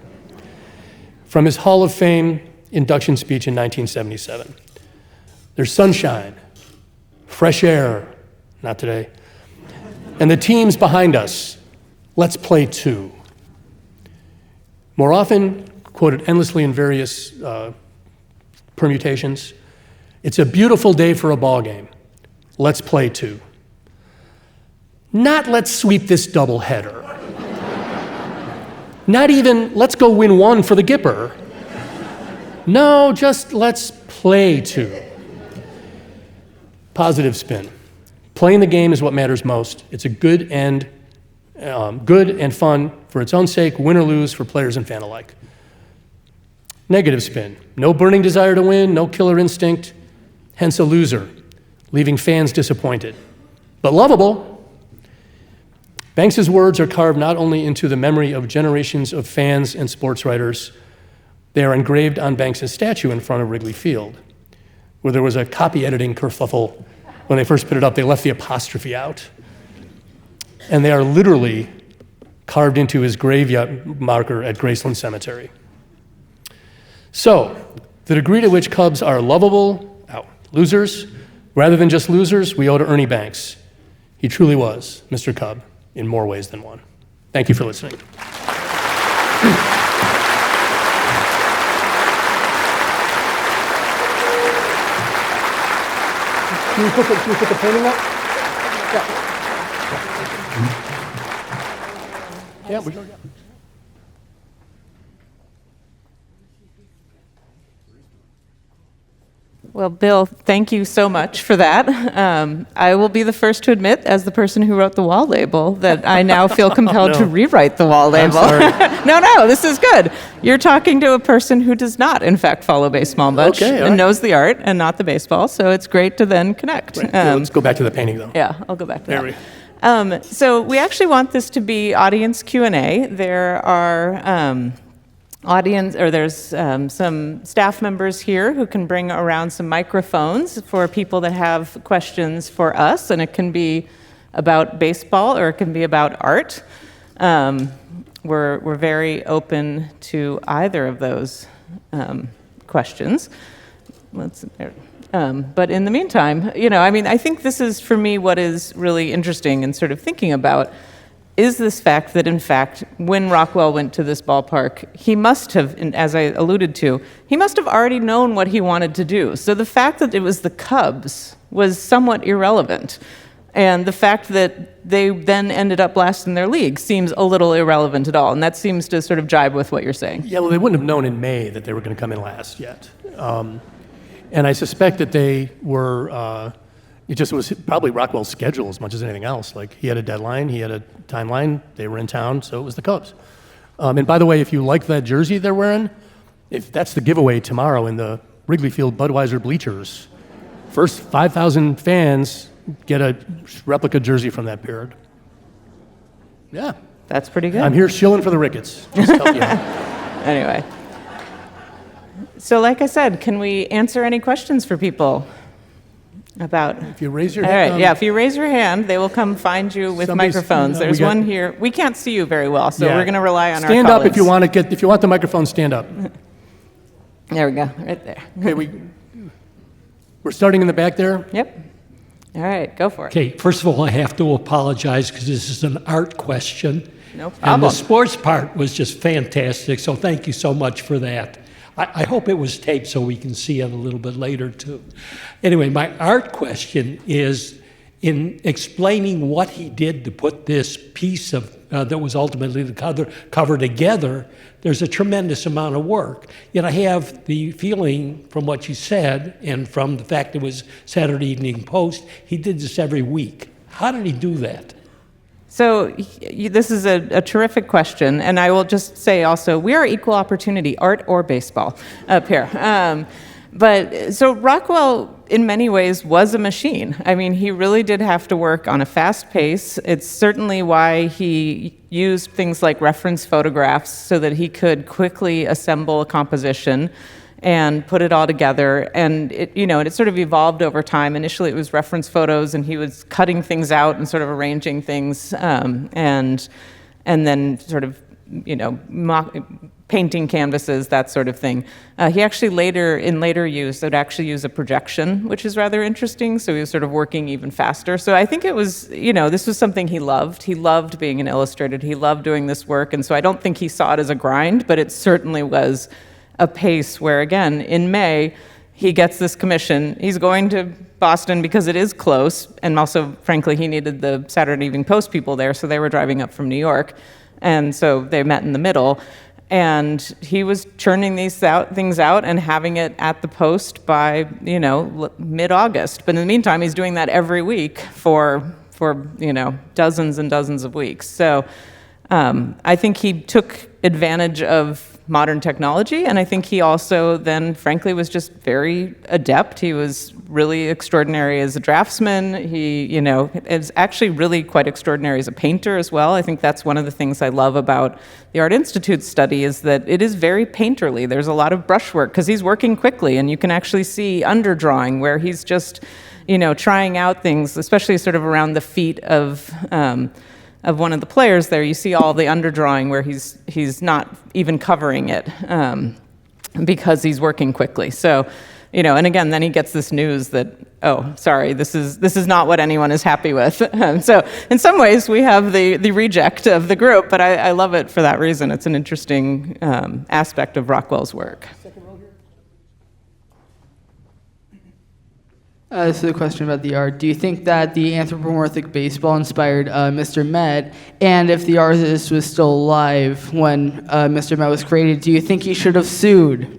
From his Hall of Fame induction speech in 1977. There's sunshine, fresh air, not today, and the team's behind us. Let's play two. More often, quoted endlessly in various permutations, it's a beautiful day for a ball game. Let's play two. Not let's sweep this doubleheader. Not even let's go win one for the Gipper. No, just let's play two. Positive spin. Playing the game is what matters most. It's a good and fun for its own sake, win or lose for players and fan alike. Negative spin. No burning desire to win, no killer instinct, hence a loser, leaving fans disappointed. But lovable. Banks' words are carved not only into the memory of generations of fans and sports writers, they are engraved on Banks' statue in front of Wrigley Field, where there was a copy editing kerfuffle. When they first put it up, they left the apostrophe out. And they are literally carved into his grave marker at Graceland Cemetery. So, the degree to which Cubs are lovable, losers, rather than just losers, we owe to Ernie Banks. He truly was Mr. Cub in more ways than one. Thank you for listening. Can you put the painting up? Yeah, we go. Yeah. Well, Well, Bill, thank you so much for that. I will be the first to admit, as the person who wrote the wall label, that I now feel compelled to rewrite the wall label. No, this is good. You're talking to a person who does not, in fact, follow baseball much and knows the art and not the baseball, so it's great to then connect. Right. Let's go back to the painting, though. Yeah, I'll go back to There that. So we actually want this to be audience Q&A. There are there's some staff members here who can bring around some microphones for people that have questions for us, and it can be about baseball or it can be about art. We're very open to either of those questions. But in the meantime, I think this is, for me, what is really interesting and sort of thinking about is this fact that, in fact, when Rockwell went to this ballpark, he must have, as I alluded to, he must have already known what he wanted to do. So the fact that it was the Cubs was somewhat irrelevant. And the fact that they then ended up last in their league seems a little irrelevant at all. And that seems to sort of jibe with what you're saying. Yeah, well, they wouldn't have known in May that they were going to come in last yet. And I suspect that they were... it was probably Rockwell's schedule as much as anything else. Like, he had a deadline, he had a timeline, they were in town, so it was the Cubs. And by the way, if you like that jersey they're wearing, if that's the giveaway tomorrow in the Wrigley Field Budweiser bleachers. First 5,000 fans get a replica jersey from that period. Yeah. That's pretty good. I'm here shilling for the Ricketts. Just help you out. Anyway. So like I said, can we answer any questions for people? About. If you raise your hand. All right, yeah, if you raise your hand, they will come find you with microphones. There's one here. We can't see you very well, so we're going to rely on our colleagues. Stand up if you want the microphone, stand up. There we go, right there. Okay, we're starting in the back there. Yep. All right, go for it. Okay, first of all, I have to apologize because this is an art question. No problem. And the sports part was just fantastic, so thank you so much for that. I hope it was taped so we can see it a little bit later, too. Anyway, my art question is, in explaining what he did to put this piece of that was ultimately the cover together, there's a tremendous amount of work. Yet I have the feeling from what you said and from the fact it was Saturday Evening Post, he did this every week. How did he do that? So this is a terrific question, and I will just say also, we are equal opportunity, art or baseball, up here. But so Rockwell, in many ways, was a machine. I mean, he really did have to work on a fast pace. It's certainly why he used things like reference photographs so that he could quickly assemble a composition and put it all together. And it sort of evolved over time. Initially, it was reference photos, and he was cutting things out and sort of arranging things, and then sort of, painting canvases, that sort of thing. He actually in later use would actually use a projection, which is rather interesting. So he was sort of working even faster. So I think it was, this was something he loved. He loved being an illustrator. He loved doing this work. And so I don't think he saw it as a grind, but it certainly was a pace where, again, in May, he gets this commission. He's going to Boston because it is close, and also, frankly, he needed the Saturday Evening Post people there, so they were driving up from New York, and so they met in the middle. And he was churning these things out and having it at the Post by, mid-August. But in the meantime, he's doing that every week for dozens and dozens of weeks. So I think he took advantage of modern technology, and I think he also then, frankly, was just very adept. He was really extraordinary as a draftsman. He, is actually really quite extraordinary as a painter as well. I think that's one of the things I love about the Art Institute's study is that it is very painterly. There's a lot of brushwork because he's working quickly, and you can actually see underdrawing where he's just, trying out things, especially sort of around the feet of one of the players there. You see all the underdrawing where he's not even covering it because he's working quickly. So, and again, then he gets this news that, oh, sorry, this is not what anyone is happy with. So in some ways, we have the reject of the group, but I love it for that reason. It's an interesting aspect of Rockwell's work. This is a question about the art. Do you think that the anthropomorphic baseball inspired Mr. Met? And if the artist was still alive when Mr. Met was created, do you think he should have sued?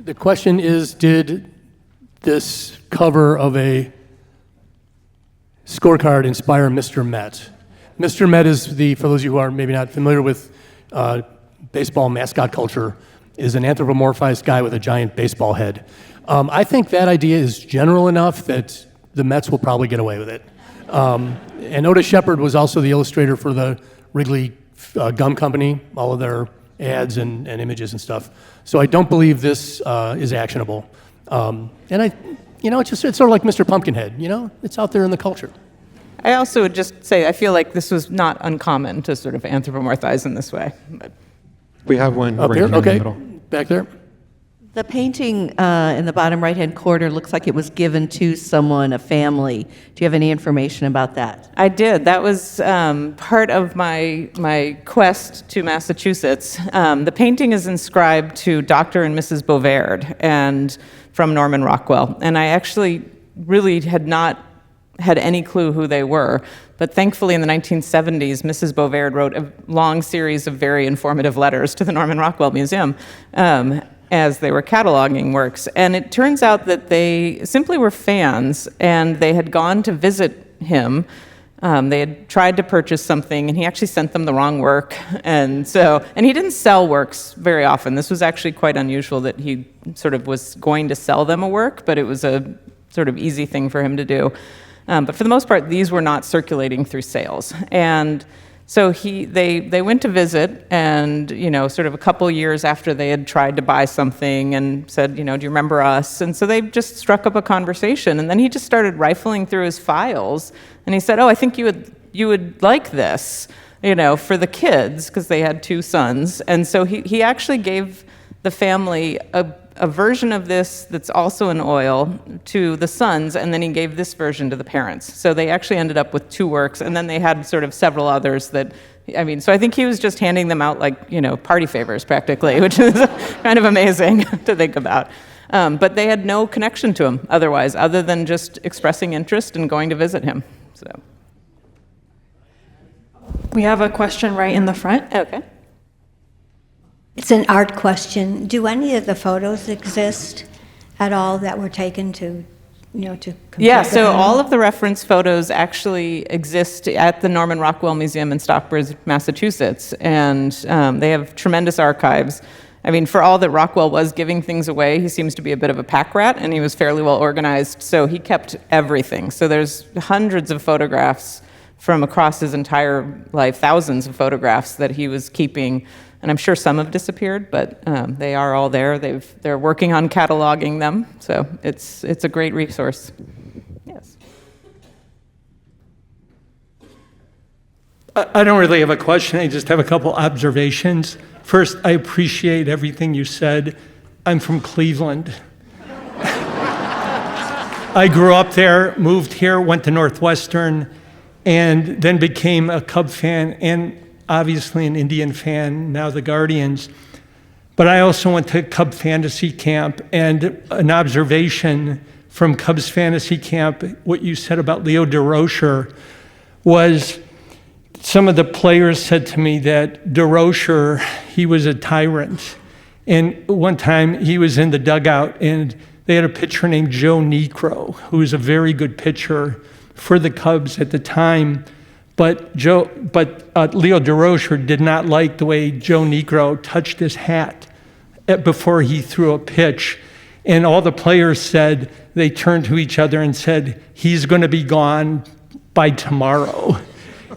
The question is, did this cover of a scorecard inspire Mr. Met? Mr. Met is for those of you who are maybe not familiar with baseball mascot culture, is an anthropomorphized guy with a giant baseball head. I think that idea is general enough that the Mets will probably get away with it. And Otis Shepard was also the illustrator for the Wrigley Gum Company, all of their ads and images and stuff. So I don't believe this is actionable. And it's sort of like Mr. Pumpkinhead, it's out there in the culture. I also would just say I feel like this was not uncommon to sort of anthropomorphize in this way. But. We have one Up right here? here in the Okay, middle. back there. The painting in the bottom right-hand corner looks like it was given to someone, a family. Do you have any information about that? I did. That was part of my quest to Massachusetts. The painting is inscribed to Dr. and Mrs. Bovaird and from Norman Rockwell. And I actually really had not had any clue who they were. But thankfully in the 1970s, Mrs. Bovaird wrote a long series of very informative letters to the Norman Rockwell Museum as they were cataloging works. And it turns out that they simply were fans, and they had gone to visit him. They had tried to purchase something, and he actually sent them the wrong work. And he didn't sell works very often. This was actually quite unusual that he sort of was going to sell them a work, but it was a sort of easy thing for him to do. But for the most part, these were not circulating through sales. And so they went to visit, and sort of a couple years after they had tried to buy something and said, do you remember us? And so they just struck up a conversation, and then he just started rifling through his files, and he said, I think you would like this, for the kids, because they had 2 sons. And so he actually gave the family a version of this that's also in oil to the sons, and then he gave this version to the parents. So they actually ended up with 2 works, and then they had sort of several others so I think he was just handing them out like, party favors practically, which is kind of amazing to think about. But they had no connection to him otherwise, other than just expressing interest and going to visit him. So. We have a question right in the front. Okay. It's an art question. Do any of the photos exist at all that were taken to compare Yeah, the so painting? all of the reference photos actually exist at the Norman Rockwell Museum in Stockbridge, Massachusetts, and they have tremendous archives. I mean, for all that Rockwell was giving things away, he seems to be a bit of a pack rat, and he was fairly well organized, so he kept everything. So there's hundreds of photographs from across his entire life, thousands of photographs that he was keeping. And I'm sure some have disappeared, but they are all there. They're working on cataloging them, so it's a great resource. Yes. I don't really have a question. I just have a couple observations. First, I appreciate everything you said. I'm from Cleveland. I grew up there, moved here, went to Northwestern, and then became a Cub fan and obviously an Indian fan, now the Guardians. But I also went to Cub Fantasy Camp, and an observation from Cubs Fantasy Camp, what you said about Leo DeRocher, was some of the players said to me that DeRocher, he was a tyrant. And one time he was in the dugout, and they had a pitcher named Joe Niekro, who was a very good pitcher for the Cubs at the time. But Leo DeRocher did not like the way Joe Niekro touched his hat before he threw a pitch. And all the players said, they turned to each other and said, he's going to be gone by tomorrow.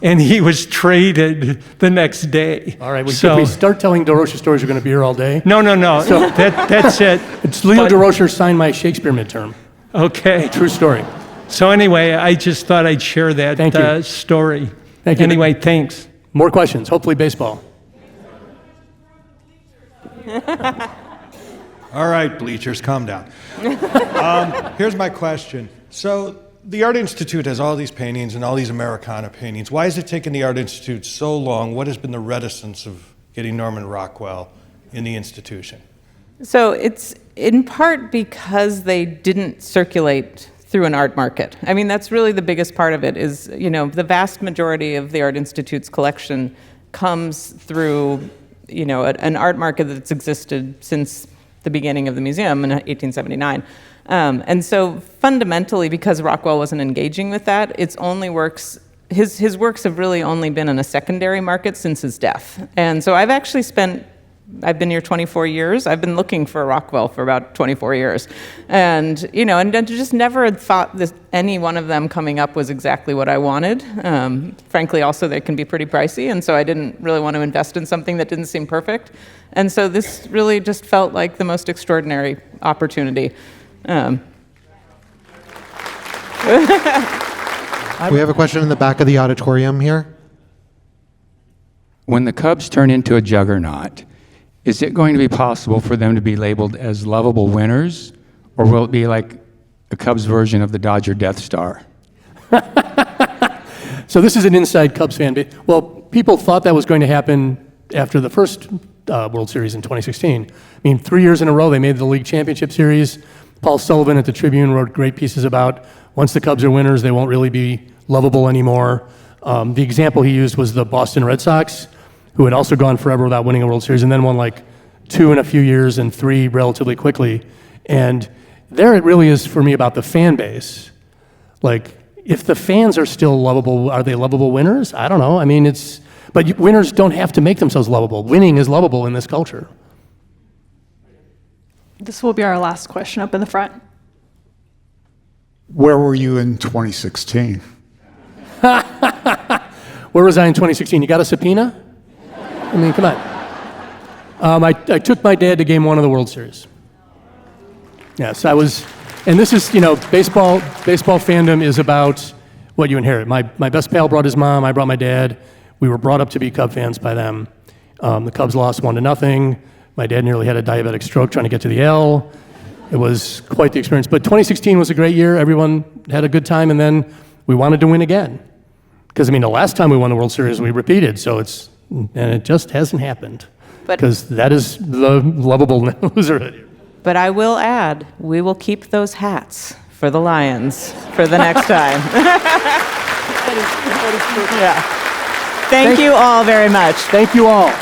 And he was traded the next day. All right, if we start telling DeRocher stories, we're going to be here all day. No. So that's it. It's Leo DeRocher signed my Shakespeare midterm. Okay. True story. So anyway, I just thought I'd share that story. Thank you. Anyway, thanks. More questions, hopefully baseball. All right, bleachers, calm down. Here's my question. So the Art Institute has all these paintings and all these Americana paintings. Why has it taken the Art Institute so long? What has been the reticence of getting Norman Rockwell in the institution? So it's in part because they didn't circulate through an art market. I mean, that's really the biggest part of it is, the vast majority of the Art Institute's collection comes through, an art market that's existed since the beginning of the museum in 1879. And so fundamentally, because Rockwell wasn't engaging with that, it's only works, his works have really only been in a secondary market since his death. And so I've been here 24 years. I've been looking for Rockwell for about 24 years. And, and I just never had thought that any one of them coming up was exactly what I wanted. Frankly, also, they can be pretty pricey, and so I didn't really want to invest in something that didn't seem perfect. And so this really just felt like the most extraordinary opportunity. We have a question in the back of the auditorium here. When the Cubs turn into a juggernaut, is it going to be possible for them to be labeled as lovable winners, or will it be like a Cubs version of the Dodger Death Star? So this is an inside Cubs fan base. Well, people thought that was going to happen after the first World Series in 2016. I mean, 3 years in a row, they made the League Championship Series. Paul Sullivan at the Tribune wrote great pieces about once the Cubs are winners, they won't really be lovable anymore. The example he used was the Boston Red Sox, who had also gone forever without winning a World Series and then won like 2 in a few years and 3 relatively quickly. And there it really is for me about the fan base. Like, if the fans are still lovable, are they lovable winners? I don't know. I mean, but winners don't have to make themselves lovable. Winning is lovable in this culture. This will be our last question up in the front. Where were you in 2016? Where was I in 2016? You got a subpoena? I mean, come on. I took my dad to Game 1 of the World Series. Yes, I was, and this is, baseball fandom is about what you inherit. My best pal brought his mom, I brought my dad. We were brought up to be Cub fans by them. The Cubs lost 1-0. My dad nearly had a diabetic stroke trying to get to the L. It was quite the experience. But 2016 was a great year. Everyone had a good time, and then we wanted to win again. Because, the last time we won the World Series, we repeated, and it just hasn't happened. Because that is the lovable loser. But I will add, we will keep those hats for the Lions for the next time. Yeah. Thank you all very much. Thank you all.